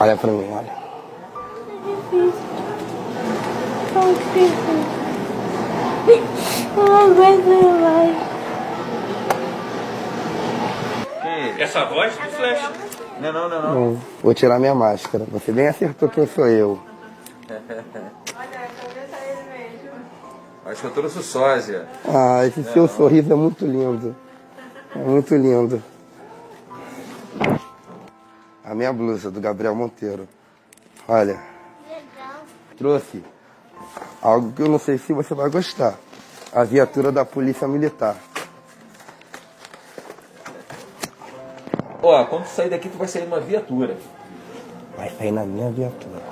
Olha pra mim, olha. Eu não aguento mais. Essa voz do Flash. Não, vou tirar minha máscara. Você bem acertou quem sou eu. Olha, a cabeça é ele mesmo. Acho que eu trouxe o sósia. Ah, esse seu sorriso é muito lindo. É muito lindo. A minha blusa do Gabriel Monteiro. Olha, trouxe algo que eu não sei se você vai gostar. A viatura da Polícia Militar. Ó, quando tu sair daqui, tu vai sair numa viatura. Vai sair na minha viatura.